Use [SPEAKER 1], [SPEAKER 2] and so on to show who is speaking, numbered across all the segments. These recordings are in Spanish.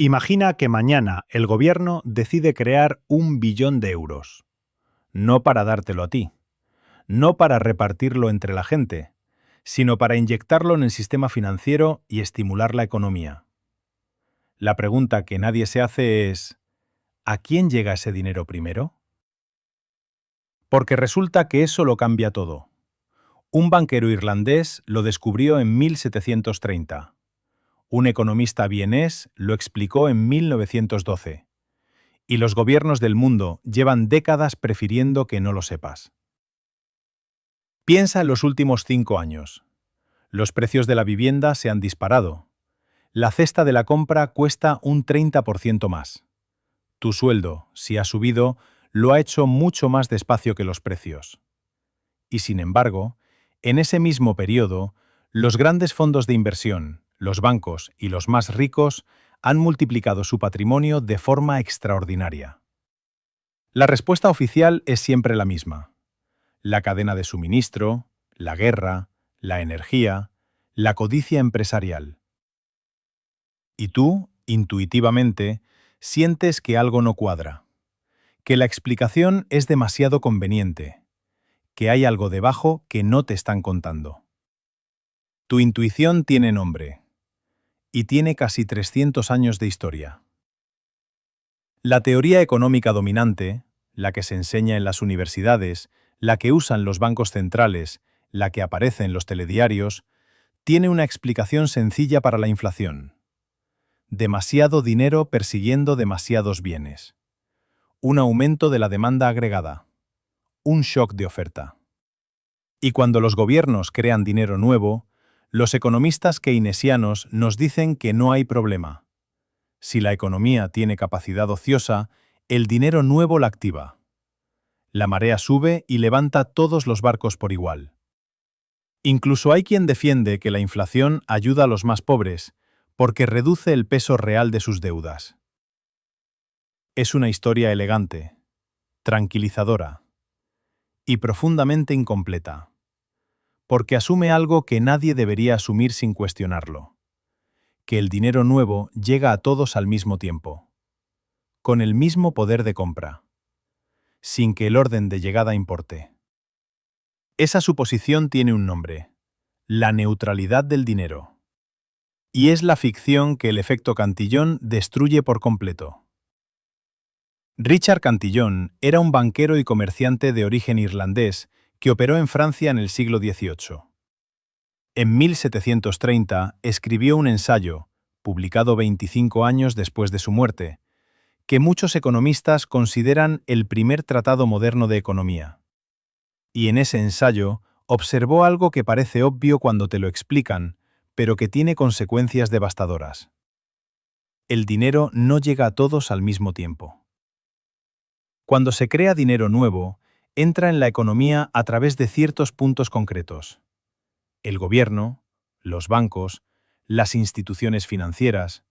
[SPEAKER 1] Imagina que mañana el gobierno decide crear 1 billón de euros. No para dártelo a ti, no para repartirlo entre la gente, sino para inyectarlo en el sistema financiero y estimular la economía. La pregunta que nadie se hace es, ¿a quién llega ese dinero primero? Porque resulta que eso lo cambia todo. Un banquero irlandés lo descubrió en 1730. Un economista vienés lo explicó en 1912. Y los gobiernos del mundo llevan décadas prefiriendo que no lo sepas. Piensa en los últimos 5 años. Los precios de la vivienda se han disparado. La cesta de la compra cuesta un 30% más. Tu sueldo, si ha subido, lo ha hecho mucho más despacio que los precios. Y sin embargo, en ese mismo periodo, los grandes fondos de inversión, los bancos y los más ricos han multiplicado su patrimonio de forma extraordinaria. La respuesta oficial es siempre la misma. La cadena de suministro, la guerra, la energía, la codicia empresarial. Y tú, intuitivamente, sientes que algo no cuadra, que la explicación es demasiado conveniente, que hay algo debajo que no te están contando. Tu intuición tiene nombre, y tiene casi 300 años de historia. La teoría económica dominante, la que se enseña en las universidades, la que usan los bancos centrales, la que aparece en los telediarios, tiene una explicación sencilla para la inflación. Demasiado dinero persiguiendo demasiados bienes. Un aumento de la demanda agregada. Un shock de oferta. Y cuando los gobiernos crean dinero nuevo, los economistas keynesianos nos dicen que no hay problema. Si la economía tiene capacidad ociosa, el dinero nuevo la activa. La marea sube y levanta todos los barcos por igual. Incluso hay quien defiende que la inflación ayuda a los más pobres, porque reduce el peso real de sus deudas. Es una historia elegante, tranquilizadora y profundamente incompleta, porque asume algo que nadie debería asumir sin cuestionarlo, que el dinero nuevo llega a todos al mismo tiempo, con el mismo poder de compra, sin que el orden de llegada importe. Esa suposición tiene un nombre: la neutralidad del dinero. Y es la ficción que el efecto Cantillon destruye por completo. Richard Cantillon era un banquero y comerciante de origen irlandés que operó en Francia en el siglo XVIII. En 1730 escribió un ensayo, publicado 25 años después de su muerte, que muchos economistas consideran el primer tratado moderno de economía. Y en ese ensayo observó algo que parece obvio cuando te lo explican, pero que tiene consecuencias devastadoras. El dinero no llega a todos al mismo tiempo. Cuando se crea dinero nuevo, entra en la economía a través de ciertos puntos concretos. El gobierno, los bancos, las instituciones financieras,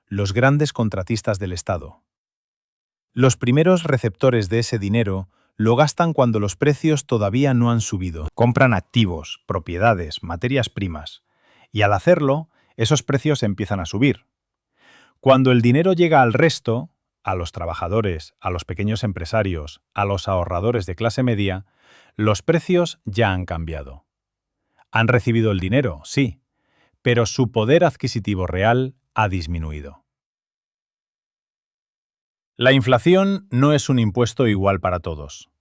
[SPEAKER 1] los grandes contratistas del Estado. Los primeros receptores de ese dinero lo gastan cuando los precios todavía no han subido. Compran activos, propiedades, materias primas. Y al hacerlo, esos precios empiezan a subir. Cuando el dinero llega al resto, a los trabajadores, a los pequeños empresarios, a los ahorradores de clase media, los precios ya han cambiado. Han recibido el dinero, sí, pero su poder adquisitivo real ha disminuido. La inflación no es un impuesto igual para todos.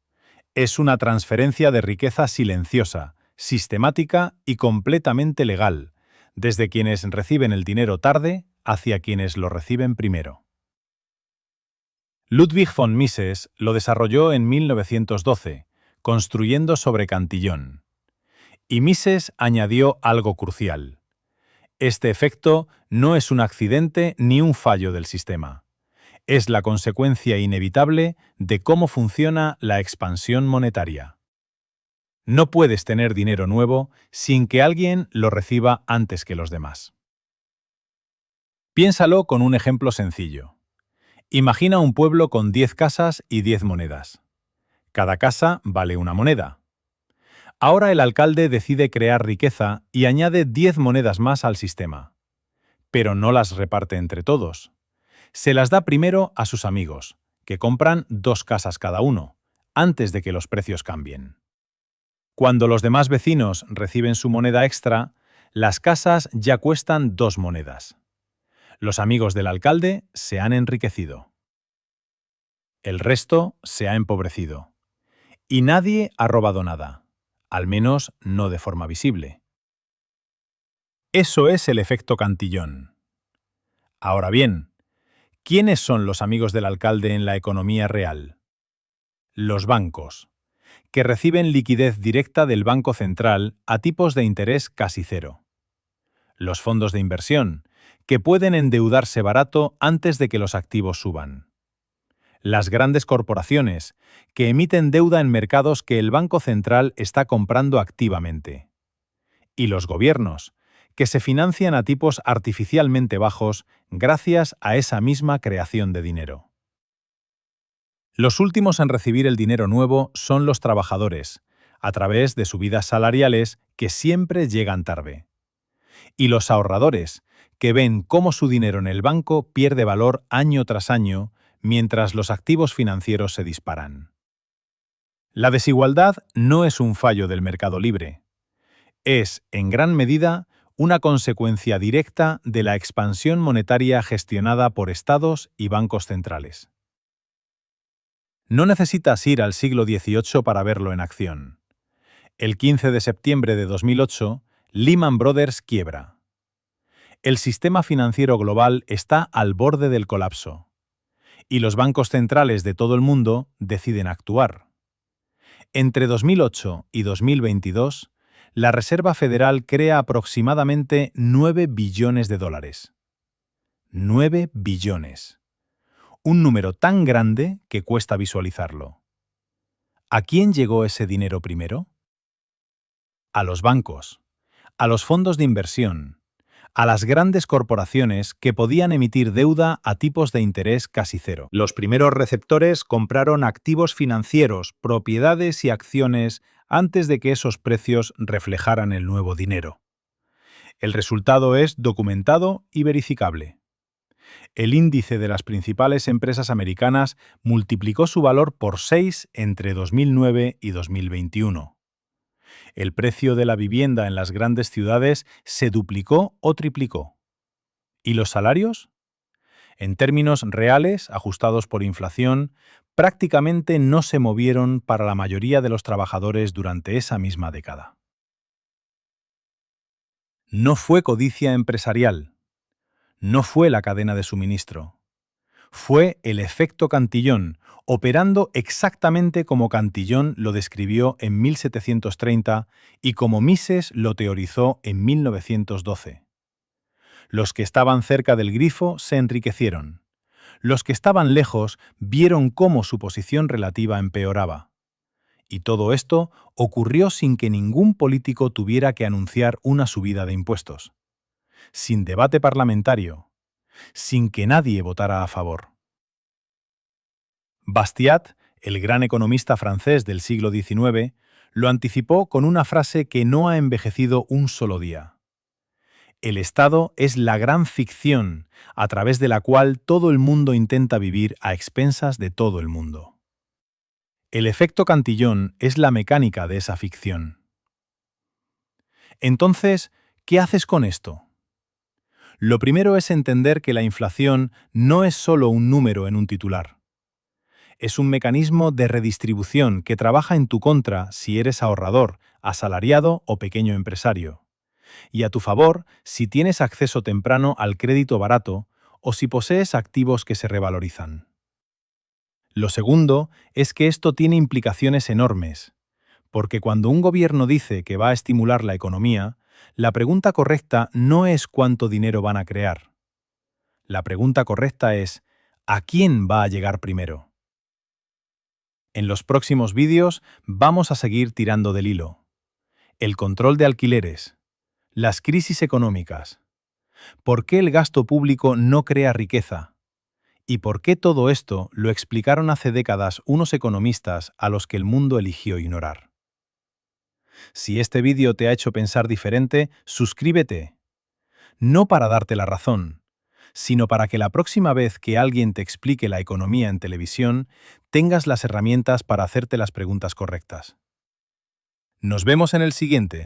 [SPEAKER 1] Es una transferencia de riqueza silenciosa, sistemática y completamente legal, desde quienes reciben el dinero tarde hacia quienes lo reciben primero. Ludwig von Mises lo desarrolló en 1912, construyendo sobre Cantillon. Y Mises añadió algo crucial. Este efecto no es un accidente ni un fallo del sistema. Es la consecuencia inevitable de cómo funciona la expansión monetaria. No puedes tener dinero nuevo sin que alguien lo reciba antes que los demás. Piénsalo con un ejemplo sencillo. Imagina un pueblo con 10 casas y 10 monedas. Cada casa vale una moneda. Ahora el alcalde decide crear riqueza y añade 10 monedas más al sistema. Pero no las reparte entre todos, Se las da primero a sus amigos, que compran 2 casas cada uno, antes de que los precios cambien. Cuando los demás vecinos reciben su moneda extra, las casas ya cuestan 2 monedas. Los amigos del alcalde se han enriquecido. El resto se ha empobrecido. Y nadie ha robado nada, al menos no de forma visible. Eso es el efecto Cantillon. Ahora bien, ¿quiénes son los amigos del alcalde en la economía real? Los bancos, que reciben liquidez directa del Banco Central a tipos de interés casi cero. Los fondos de inversión, que pueden endeudarse barato antes de que los activos suban. Las grandes corporaciones, que emiten deuda en mercados que el Banco Central está comprando activamente. Y los gobiernos, que se financian a tipos artificialmente bajos gracias a esa misma creación de dinero. Los últimos en recibir el dinero nuevo son los trabajadores, a través de subidas salariales que siempre llegan tarde. Y los ahorradores, que ven cómo su dinero en el banco pierde valor año tras año mientras los activos financieros se disparan. La desigualdad no es un fallo del mercado libre. Es, en gran medida, una consecuencia directa de la expansión monetaria gestionada por estados y bancos centrales. No necesitas ir al siglo XVIII para verlo en acción. El 15 de septiembre de 2008, Lehman Brothers quiebra. El sistema financiero global está al borde del colapso. Y los bancos centrales de todo el mundo deciden actuar. Entre 2008 y 2022, la Reserva Federal crea aproximadamente 9 billones de dólares. 9 billones. Un número tan grande que cuesta visualizarlo. ¿A quién llegó ese dinero primero? A los bancos, a los fondos de inversión, a las grandes corporaciones que podían emitir deuda a tipos de interés casi cero. Los primeros receptores compraron activos financieros, propiedades y acciones antes de que esos precios reflejaran el nuevo dinero. El resultado es documentado y verificable. El índice de las principales empresas americanas multiplicó su valor por 6 entre 2009 y 2021. El precio de la vivienda en las grandes ciudades se duplicó o triplicó. ¿Y los salarios? En términos reales, ajustados por inflación, prácticamente no se movieron para la mayoría de los trabajadores durante esa misma década. No fue codicia empresarial. No fue la cadena de suministro. Fue el efecto Cantillon, operando exactamente como Cantillon lo describió en 1730 y como Mises lo teorizó en 1912. Los que estaban cerca del grifo se enriquecieron. Los que estaban lejos vieron cómo su posición relativa empeoraba. Y todo esto ocurrió sin que ningún político tuviera que anunciar una subida de impuestos. Sin debate parlamentario. Sin que nadie votara a favor. Bastiat, el gran economista francés del siglo XIX, lo anticipó con una frase que no ha envejecido un solo día. El Estado es la gran ficción a través de la cual todo el mundo intenta vivir a expensas de todo el mundo. El efecto Cantillon es la mecánica de esa ficción. Entonces, ¿qué haces con esto? Lo primero es entender que la inflación no es solo un número en un titular. Es un mecanismo de redistribución que trabaja en tu contra si eres ahorrador, asalariado o pequeño empresario, y a tu favor si tienes acceso temprano al crédito barato o si posees activos que se revalorizan. Lo segundo es que esto tiene implicaciones enormes, porque cuando un gobierno dice que va a estimular la economía, la pregunta correcta no es cuánto dinero van a crear. La pregunta correcta es, ¿a quién va a llegar primero? En los próximos vídeos vamos a seguir tirando del hilo. El control de alquileres, las crisis económicas, por qué el gasto público no crea riqueza y por qué todo esto lo explicaron hace décadas unos economistas a los que el mundo eligió ignorar. Si este vídeo te ha hecho pensar diferente, suscríbete. No para darte la razón, sino para que la próxima vez que alguien te explique la economía en televisión, tengas las herramientas para hacerte las preguntas correctas. Nos vemos en el siguiente.